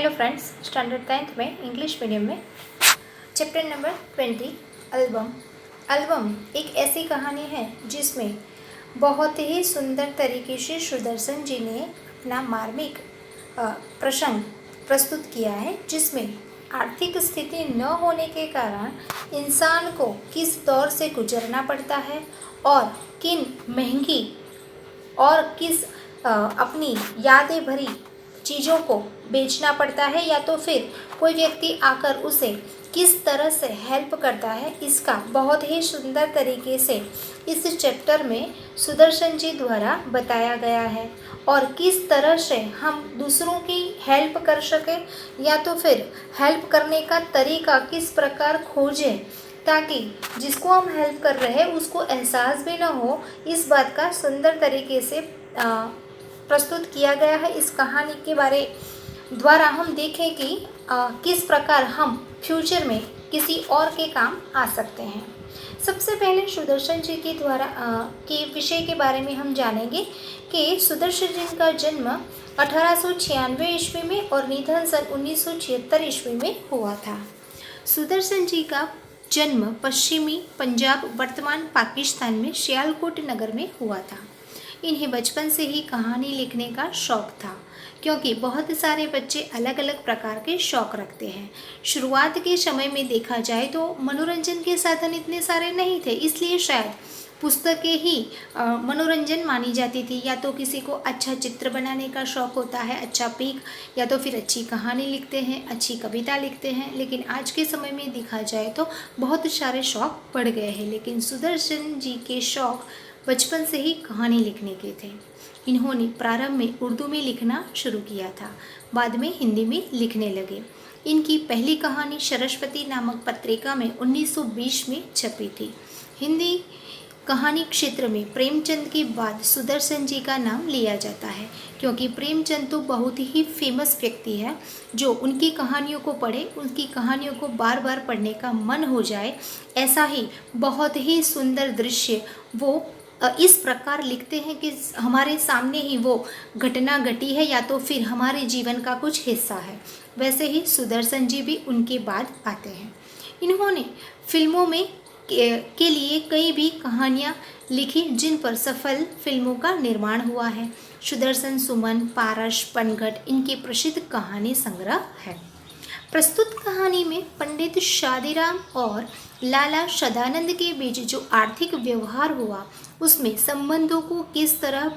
Hello friends, standard 10th में English medium में chapter number 20 album. Album एक ऐसी कहानी है जिसमें बहुत ही सुंदर तरीके से सुदर्शन जी ने अपना मार्मिक प्रसंग प्रस्तुत किया है, जिसमें आर्थिक स्थिति न होने के कारण इंसान को किस दौर से गुजरना पड़ता है और किन महंगी और किस अपनी यादें भरी चीज़ों को बेचना पड़ता है, या तो फिर कोई व्यक्ति आकर उसे किस तरह से हेल्प करता है। इसका बहुत ही सुंदर तरीके से इस चैप्टर में सुदर्शन जी द्वारा बताया गया है, और किस तरह से हम दूसरों की हेल्प कर सकें या तो फिर हेल्प करने का तरीका किस प्रकार खोजें ताकि जिसको हम हेल्प कर रहे हैं उसको एहसास भी ना हो। इस बात का सुंदर तरीके से प्रस्तुत किया गया है। इस कहानी के बारे द्वारा हम देखें कि किस प्रकार हम फ्यूचर में किसी और के काम आ सकते हैं। सबसे पहले सुदर्शन जी के द्वारा के विषय के बारे में हम जानेंगे कि सुदर्शन जी का जन्म 1896 ईस्वी में और निधन सन 1976 ईस्वी में हुआ था। सुदर्शन जी का जन्म पश्चिमी पंजाब वर्तमान पाकिस्तान में सियालकोट नगर में हुआ था। इन्हें बचपन से ही कहानी लिखने का शौक था, क्योंकि बहुत सारे बच्चे अलग अलग प्रकार के शौक रखते हैं। शुरुआत के समय में देखा जाए तो मनोरंजन के साधन इतने सारे नहीं थे, इसलिए शायद पुस्तकें ही मनोरंजन मानी जाती थी। या तो किसी को अच्छा चित्र बनाने का शौक होता है, अच्छा पीक, या तो फिर अच्छी कहानी लिखते हैं, अच्छी कविता लिखते हैं। लेकिन आज के समय में देखा जाए तो बहुत सारे शौक बढ़ गए हैं, लेकिन सुदर्शन जी के शौक बचपन से ही कहानी लिखने के थे। इन्होंने प्रारंभ में उर्दू में लिखना शुरू किया था, बाद में हिंदी में लिखने लगे। इनकी पहली कहानी सरस्वती नामक पत्रिका में 1920 में छपी थी। हिंदी कहानी क्षेत्र में प्रेमचंद के बाद सुदर्शन जी का नाम लिया जाता है, क्योंकि प्रेमचंद तो बहुत ही फेमस व्यक्ति है। जो उनकी कहानियों को पढ़े, उनकी कहानियों को बार बार पढ़ने का मन हो जाए। ऐसा ही बहुत ही सुंदर दृश्य वो इस प्रकार लिखते हैं कि हमारे सामने ही वो घटना घटी है या तो फिर हमारे जीवन का कुछ हिस्सा है। वैसे ही सुदर्शन जी भी उनके बाद आते हैं। इन्होंने फिल्मों में के लिए कई भी कहानियाँ लिखी, जिन पर सफल फिल्मों का निर्माण हुआ है। सुदर्शन सुमन, पारस, पनघट इनके प्रसिद्ध कहानी संग्रह है। प्रस्तुत कहानी में पंडित शादीराम और लाला सदानंद के बीच जो आर्थिक व्यवहार हुआ, उसमें संबंधों को किस तरह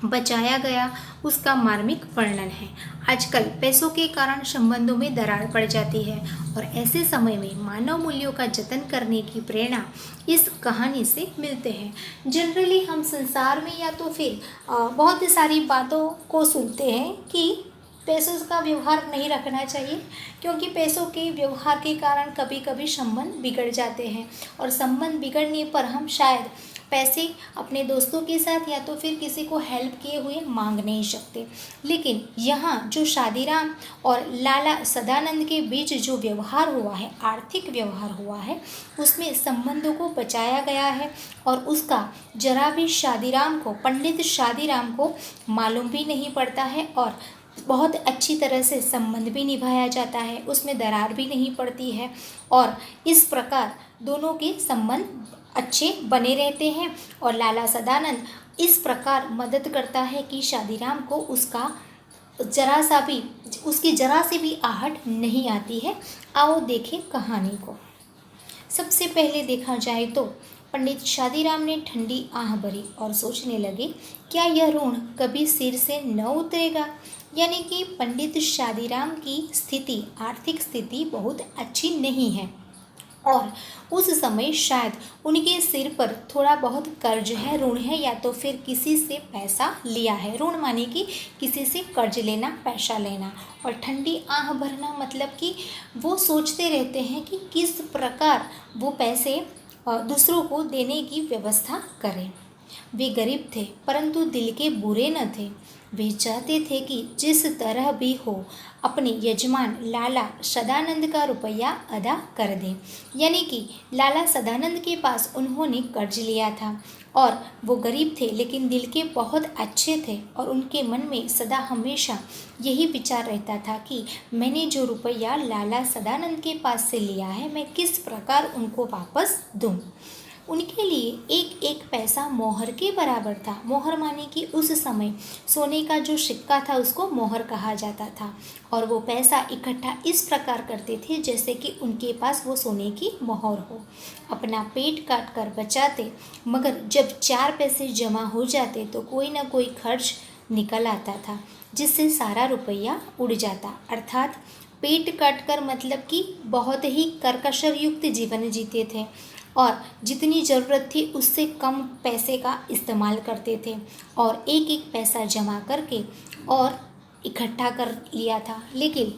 बचाया गया, उसका मार्मिक वर्णन है। आजकल पैसों के कारण संबंधों में दरार पड़ जाती है, और ऐसे समय में मानव मूल्यों का जतन करने की प्रेरणा इस कहानी से मिलते हैं। जनरली हम संसार में या तो फिर बहुत सारी बातों को सुनते हैं कि पैसों का व्यवहार नहीं रखना चाहिए, क्योंकि पैसों के व्यवहार के कारण कभी कभी संबंध बिगड़ जाते हैं, और संबंध बिगड़ने पर हम शायद पैसे अपने दोस्तों के साथ या तो फिर किसी को हेल्प किए हुए मांग नहीं सकते। लेकिन यहाँ जो शादीराम और लाला सदानंद के बीच जो व्यवहार हुआ है, आर्थिक व्यवहार हुआ है, उसमें संबंधों को बचाया गया है, और उसका जरा भी शादीराम को, पंडित शादीराम को मालूम भी नहीं पड़ता है, और बहुत अच्छी तरह से संबंध भी निभाया जाता है, उसमें दरार भी नहीं पड़ती है, और इस प्रकार दोनों के संबंध अच्छे बने रहते हैं। और लाला सदानंद इस प्रकार मदद करता है कि शादीराम को उसकी जरा से भी आहट नहीं आती है। आओ देखें कहानी को। सबसे पहले देखा जाए तो पंडित शादीराम ने ठंडी आह भरी और सोचने लगे, क्या यह ऋण कभी सिर से न उतरेगा। यानी कि पंडित शादीराम की स्थिति, आर्थिक स्थिति बहुत अच्छी नहीं है, और उस समय शायद उनके सिर पर थोड़ा बहुत कर्ज है, ऋण है, या तो फिर किसी से पैसा लिया है। ऋण माने कि किसी से कर्ज लेना, पैसा लेना, और ठंडी आह भरना मतलब कि वो सोचते रहते हैं कि किस प्रकार वो पैसे दूसरों को देने की व्यवस्था करें। वे गरीब थे, परंतु दिल के बुरे न थे। वे चाहते थे कि जिस तरह भी हो अपने यजमान लाला सदानंद का रुपया अदा कर दें। यानी कि लाला सदानंद के पास उन्होंने कर्ज लिया था और वो गरीब थे लेकिन दिल के बहुत अच्छे थे और उनके मन में सदा हमेशा यही विचार रहता था कि मैंने जो रुपया लाला सदानंद के पास से लिया है मैं किस प्रकार उनको वापस दूं। उनके लिए एक एक पैसा मोहर के बराबर था। मोहर माने कि उस समय सोने का जो सिक्का था उसको मोहर कहा जाता था और वो पैसा इकट्ठा इस प्रकार करते थे जैसे कि उनके पास वो सोने की मोहर हो। अपना पेट काट कर बचाते, मगर जब 4 पैसे जमा हो जाते तो कोई ना कोई खर्च निकल आता था जिससे सारा रुपया उड़ जाता। अर्थात पेट काट कर मतलब कि बहुत ही कर्कश युक्त जीवन जीते थे और जितनी ज़रूरत थी उससे कम पैसे का इस्तेमाल करते थे और एक एक पैसा जमा करके और इकट्ठा कर लिया था। लेकिन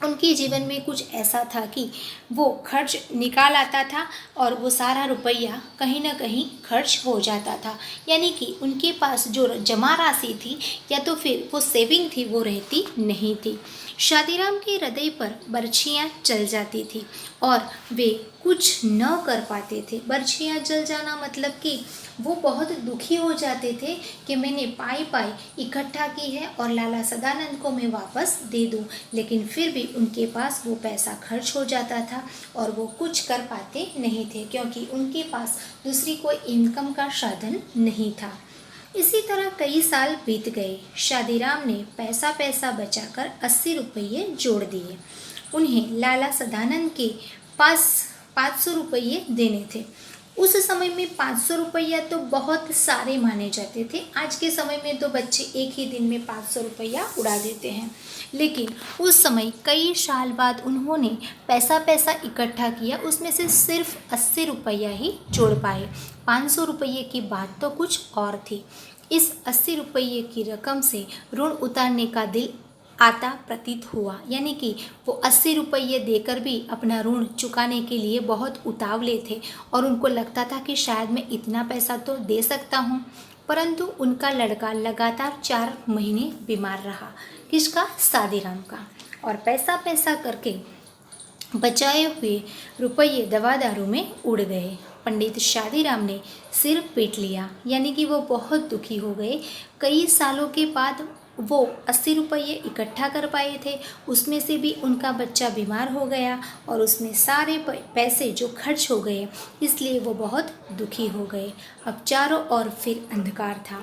उनके जीवन में कुछ ऐसा था कि वो खर्च निकाल आता था और वो सारा रुपया कहीं ना कहीं खर्च हो जाता था। यानी कि उनके पास जो जमा राशि थी या तो फिर वो सेविंग थी वो रहती नहीं थी। शादीराम के हृदय पर बर्छियाँ चल जाती थी और वे कुछ न कर पाते थे। बर्छियाँ जल जाना मतलब कि वो बहुत दुखी हो जाते थे कि मैंने पाई इकट्ठा की है और लाला सदानंद को मैं वापस दे दूं, लेकिन फिर भी उनके पास वो पैसा खर्च हो जाता था और वो कुछ कर पाते नहीं थे क्योंकि उनके पास दूसरी कोई इनकम का साधन नहीं था। इसी तरह कई साल बीत गए। शादीराम ने पैसा पैसा बचाकर 80 रुपये जोड़ दिए। उन्हें लाला सदानंद के पास 500 रुपये देने थे। उस समय में 500 रुपया तो बहुत सारे माने जाते थे। आज के समय में तो बच्चे एक ही दिन में 500 रुपया उड़ा देते हैं, लेकिन उस समय कई साल बाद उन्होंने पैसा पैसा इकट्ठा किया, उसमें से सिर्फ 80 रुपया ही जोड़ पाए। 500 रुपये की बात तो कुछ और थी। इस 80 रुपये की रकम से ऋण उतारने का दिल आता प्रतीत हुआ। यानी कि वो 80 रुपये देकर भी अपना ऋण चुकाने के लिए बहुत उतावले थे और उनको लगता था कि शायद मैं इतना पैसा तो दे सकता हूँ। परंतु उनका लड़का लगातार 4 महीने बीमार रहा। किसका? शादीराम का। और पैसा पैसा करके बचाए हुए रुपये दवा दारू में उड़ गए। पंडित शादीराम ने सिर पीट लिया, यानी कि वो बहुत दुखी हो गए। कई सालों के बाद वो 80 रुपये इकट्ठा कर पाए थे, उसमें से भी उनका बच्चा बीमार हो गया और उसमें सारे पैसे जो खर्च हो गए, इसलिए वो बहुत दुखी हो गए। अब चारों ओर फिर अंधकार था।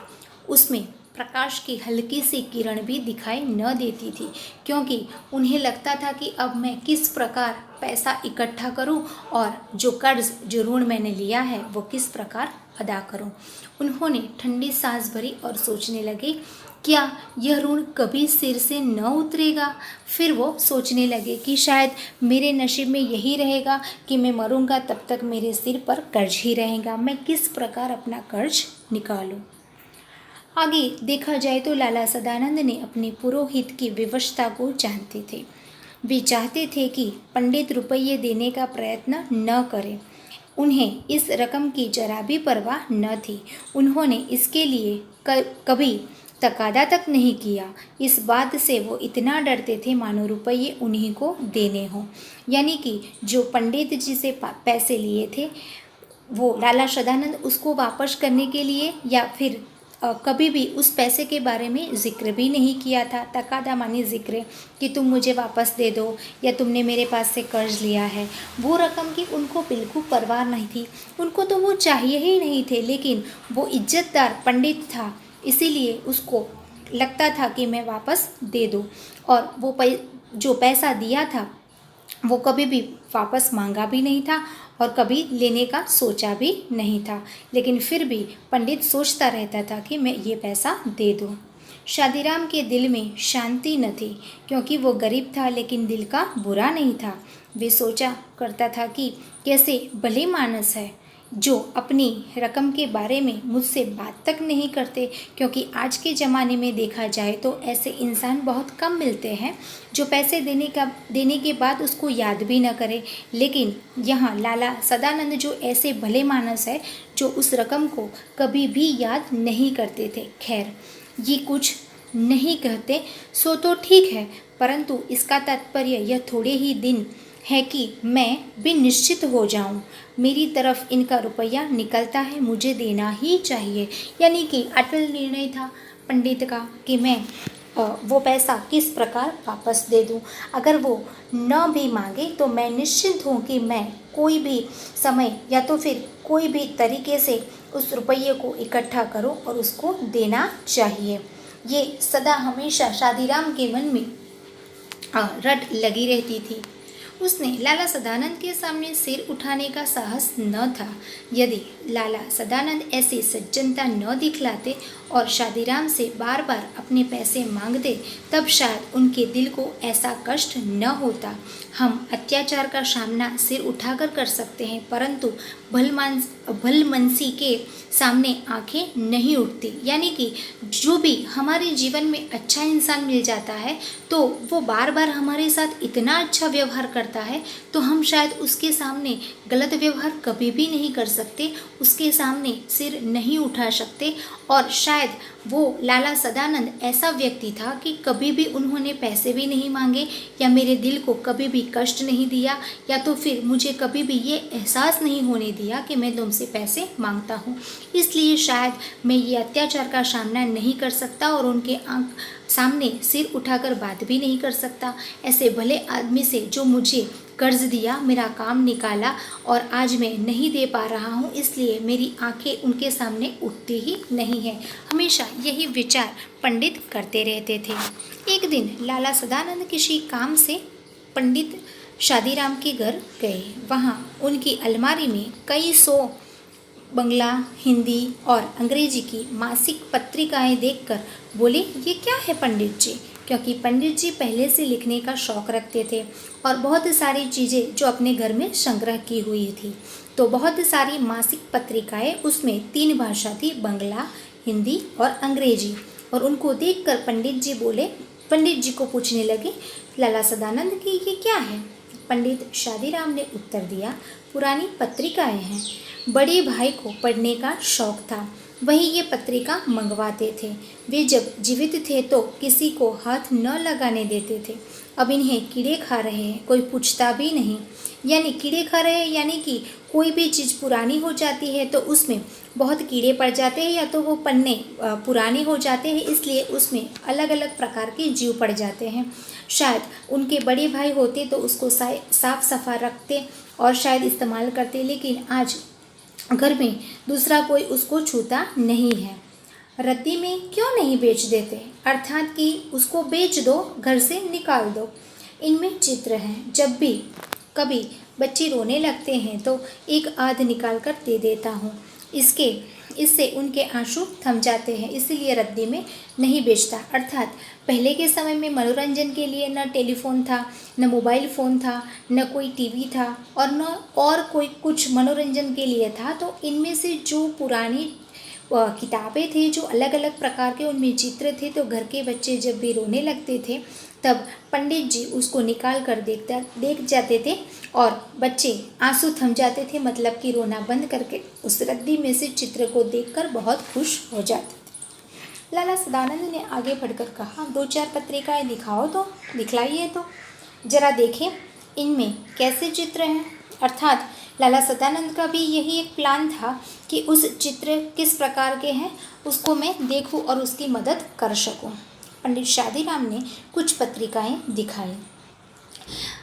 उसमें प्रकाश की हल्की सी किरण भी दिखाई न देती थी, क्योंकि उन्हें लगता था कि अब मैं किस प्रकार पैसा इकट्ठा करूं और जो कर्ज जो ऋण मैंने लिया है वो किस प्रकार अदा करूं। उन्होंने ठंडी सांस भरी और सोचने लगे, क्या यह ऋण कभी सिर से न उतरेगा? फिर वो सोचने लगे कि शायद मेरे नसीब में यही रहेगा कि मैं मरूंगा तब तक मेरे सिर पर कर्ज ही रहेगा। मैं किस प्रकार अपना कर्ज निकालूं। आगे देखा जाए तो लाला सदानंद ने अपने पुरोहित की विवशता को जानते थे। वे चाहते थे कि पंडित रुपये देने का प्रयत्न न करें। उन्हें इस रकम की जरा भी परवाह न थी। उन्होंने इसके लिए कभी तकादा तक नहीं किया। इस बात से वो इतना डरते थे मानो रुपये उन्हीं को देने हों। यानी कि जो पंडित जी से पैसे लिए थे वो लाला सदानंद उसको वापस करने के लिए या फिर कभी भी उस पैसे के बारे में ज़िक्र भी नहीं किया था। तकादा मानी ज़िक्र कि तुम मुझे वापस दे दो या तुमने मेरे पास से कर्ज लिया है, वो रकम की उनको बिल्कुल परवाह नहीं थी। उनको तो वो चाहिए ही नहीं थे, लेकिन वो इज्जतदार पंडित था इसीलिए उसको लगता था कि मैं वापस दे दूँ। और वो जो पैसा दिया था वो कभी भी वापस मांगा भी नहीं था और कभी लेने का सोचा भी नहीं था, लेकिन फिर भी पंडित सोचता रहता था कि मैं ये पैसा दे दूँ। शादीराम के दिल में शांति न थी, क्योंकि वो गरीब था लेकिन दिल का बुरा नहीं था। वे सोचा करता था कि कैसे भले मानस है जो अपनी रकम के बारे में मुझसे बात तक नहीं करते, क्योंकि आज के ज़माने में देखा जाए तो ऐसे इंसान बहुत कम मिलते हैं जो पैसे देने के बाद उसको याद भी न करे। लेकिन यहाँ लाला सदानंद जो ऐसे भले मानस है जो उस रकम को कभी भी याद नहीं करते थे। खैर, ये कुछ नहीं कहते सो तो ठीक है, परंतु इसका तात्पर्य यह थोड़े ही दिन है कि मैं भी निश्चित हो जाऊं। मेरी तरफ इनका रुपया निकलता है, मुझे देना ही चाहिए। यानी कि अटल निर्णय था पंडित का कि मैं वो पैसा किस प्रकार वापस दे दूं। अगर वो न भी मांगे तो मैं निश्चिंत हूँ कि मैं कोई भी समय या तो फिर कोई भी तरीके से उस रुपये को इकट्ठा करूं और उसको देना चाहिए। ये सदा हमेशा शादीराम के मन में रट लगी रहती थी। उसने लाला सदानंद के सामने सिर उठाने का साहस न था। यदि लाला सदानंद ऐसी सज्जनता न दिखलाते और शादीराम से बार बार अपने पैसे मांगते, तब शायद उनके दिल को ऐसा कष्ट न होता। हम अत्याचार का सामना सिर उठाकर कर सकते हैं, परंतु भलमनसी के सामने आंखें नहीं उठती। यानी कि जो भी हमारे जीवन में अच्छा इंसान मिल जाता है तो वो बार बार हमारे साथ इतना अच्छा व्यवहार करता है, तो हम शायद उसके सामने गलत व्यवहार कभी भी नहीं कर सकते, उसके सामने सिर नहीं उठा सकते। और शायद वो लाला सदानंद ऐसा व्यक्ति था कि कभी भी उन्होंने पैसे भी नहीं मांगे या मेरे दिल को कभी भी कष्ट नहीं दिया, या तो फिर मुझे कभी भी ये एहसास नहीं होने दिया कि मैं तुमसे पैसे मांगता हूँ। इसलिए शायद मैं ये अत्याचार का सामना नहीं कर सकता और उनके सामने सिर उठाकर बात भी नहीं कर सकता। ऐसे भले आदमी से जो मुझे कर्ज दिया, मेरा काम निकाला और आज मैं नहीं दे पा रहा हूँ, इसलिए मेरी आंखें उनके सामने उठती ही नहीं है। हमेशा यही विचार पंडित करते रहते थे। एक दिन लाला सदानंद किसी काम से पंडित शादीराम के घर गए। वहाँ उनकी अलमारी में कई सौ बंगला, हिंदी और अंग्रेजी की मासिक पत्रिकाएं देखकर बोले, ये क्या है पंडित जी? क्योंकि पंडित जी पहले से लिखने का शौक़ रखते थे और बहुत सारी चीज़ें जो अपने घर में संग्रह की हुई थी, तो बहुत सारी मासिक पत्रिकाएं, उसमें 3 भाषा थी, बंगला, हिंदी और अंग्रेजी। और उनको देखकर पंडित जी बोले, पंडित जी को पूछने लगे, लाला सदानंद की ये क्या है? पंडित शादीराम ने उत्तर दिया, पुरानी पत्रिकाएं हैं। बड़े भाई को पढ़ने का शौक़ था, वही ये पत्रिका मंगवाते थे। वे जब जीवित थे तो किसी को हाथ न लगाने देते थे। अब इन्हें कीड़े खा रहे हैं, कोई पूछता भी नहीं। यानी कीड़े खा रहे हैं, यानी कि कोई भी चीज़ पुरानी हो जाती है तो उसमें बहुत कीड़े पड़ जाते हैं, या तो वो पन्ने पुराने हो जाते हैं, इसलिए उसमें अलग अलग प्रकार के जीव पड़ जाते हैं। शायद उनके बड़े भाई होते तो उसको साफ सफा रखते और शायद इस्तेमाल करते, लेकिन आज घर में दूसरा कोई उसको छूता नहीं है। रद्दी में क्यों नहीं बेच देते? अर्थात कि उसको बेच दो, घर से निकाल दो। इनमें चित्र हैं। जब भी कभी बच्चे रोने लगते हैं तो एक आध निकाल कर दे देता हूँ। इससे उनके आंसू थम जाते हैं, इसीलिए रद्दी में नहीं बेचता। अर्थात पहले के समय में मनोरंजन के लिए न टेलीफोन था, न मोबाइल फ़ोन था, न कोई टीवी था और न और कोई कुछ मनोरंजन के लिए था। तो इनमें से जो पुरानी किताबें थे, जो अलग अलग प्रकार के उनमें चित्र थे, तो घर के बच्चे जब भी रोने लगते थे तब पंडित जी उसको निकाल कर देख जाते थे और बच्चे आंसू थम जाते थे, मतलब कि रोना बंद करके उस रद्दी में से चित्र को देखकर बहुत खुश हो जाते थे। लाला सदानंद ने आगे बढ़कर कहा, 2-4 पत्रिकाएं दिखाओ तो, दिखलाइए तो जरा देखें इनमें कैसे चित्र हैं। अर्थात लाला सदानंद का भी यही एक प्लान था कि उस चित्र किस प्रकार के हैं उसको मैं देखूं और उसकी मदद कर सकूं। पंडित शादीराम ने कुछ पत्रिकाएं दिखाई।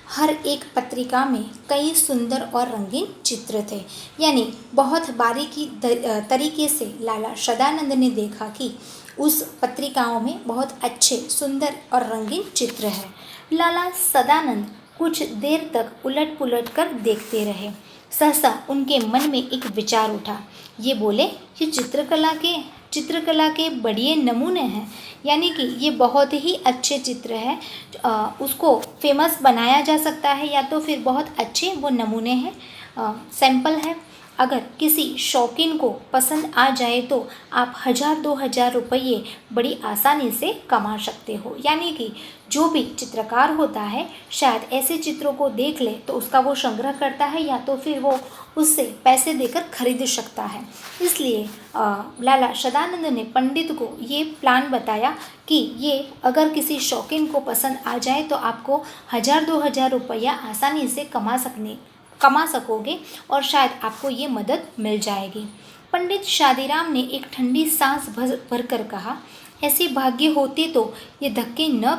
हर एक पत्रिका में कई सुंदर और रंगीन चित्र थे। यानी बहुत बारीकी तरीके से लाला सदानंद ने देखा कि उस पत्रिकाओं में बहुत अच्छे, सुंदर और रंगीन चित्र है। लाला सदानंद कुछ देर तक उलट पुलट कर देखते रहे। सहसा उनके मन में एक विचार उठा। ये बोले, ये चित्रकला के बढ़िया नमूने हैं, यानी कि ये बहुत ही अच्छे चित्र हैं, उसको फेमस बनाया जा सकता है, या तो फिर बहुत अच्छे वो नमूने हैं, सैंपल है। अगर किसी शौकीन को पसंद आ जाए तो आप 1000-2000 रुपये बड़ी आसानी से कमा सकते हो। यानी कि जो भी चित्रकार होता है शायद ऐसे चित्रों को देख ले तो उसका वो संग्रह करता है या तो फिर वो उससे पैसे देकर खरीद सकता है। इसलिए लाला सदानंद ने पंडित को ये प्लान बताया कि ये अगर किसी शौकीन को पसंद आ जाए तो आपको 1000-2000 रुपया आसानी से कमा सकोगे और शायद आपको ये मदद मिल जाएगी। पंडित शादीराम ने एक ठंडी सांस भरकर कहा, ऐसे भाग्य होते तो ये धक्के न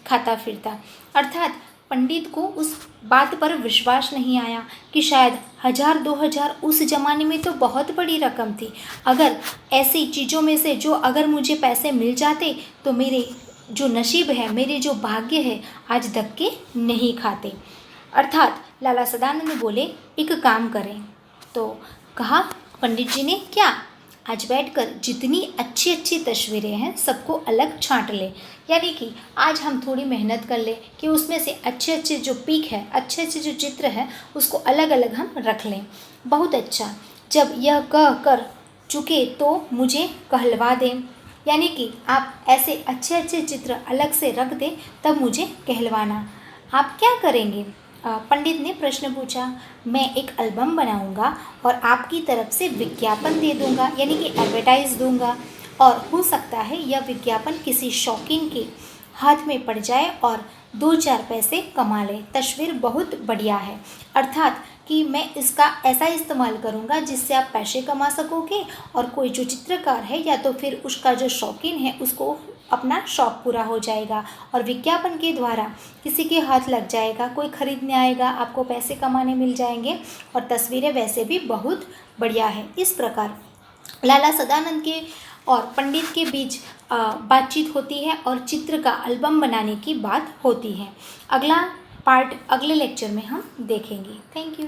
खाता फिरता। अर्थात पंडित को उस बात पर विश्वास नहीं आया कि शायद 1000-2000 उस ज़माने में तो बहुत बड़ी रकम थी। अगर ऐसी चीज़ों में से जो अगर मुझे पैसे मिल जाते तो मेरे जो नसीब है, मेरे जो भाग्य है, आज धक्के नहीं खाते। अर्थात लाला सदानंद बोले, एक काम करें। तो कहा पंडित जी ने, क्या? आज बैठकर जितनी अच्छी अच्छी तस्वीरें हैं सबको अलग छांट ले। यानी कि आज हम थोड़ी मेहनत कर ले कि उसमें से अच्छे अच्छे जो पिक है, अच्छे अच्छे जो चित्र है उसको अलग अलग हम रख लें। बहुत अच्छा, जब यह कह कर चुके तो मुझे कहलवा दें। यानी कि आप ऐसे अच्छे अच्छे चित्र अलग से रख दें तब मुझे कहलवाना। आप क्या करेंगे? पंडित ने प्रश्न पूछा। मैं एक एल्बम बनाऊंगा और आपकी तरफ से विज्ञापन दे दूंगा, यानी कि एडवर्टाइज दूंगा, और हो सकता है यह विज्ञापन किसी शौकीन के हाथ में पड़ जाए और 2-4 पैसे कमा ले। तस्वीर बहुत बढ़िया है। अर्थात कि मैं इसका ऐसा इस्तेमाल करूंगा जिससे आप पैसे कमा सकोगे और कोई जो चित्रकार है या तो फिर उसका जो शौकीन है उसको अपना शौक़ पूरा हो जाएगा और विज्ञापन के द्वारा किसी के हाथ लग जाएगा, कोई खरीदने आएगा, आपको पैसे कमाने मिल जाएंगे और तस्वीरें वैसे भी बहुत बढ़िया है। इस प्रकार लाला सदानंद के और पंडित के बीच बातचीत होती है और चित्र का एल्बम बनाने की बात होती है। अगला पार्ट अगले लेक्चर में हम देखेंगे। Thank you.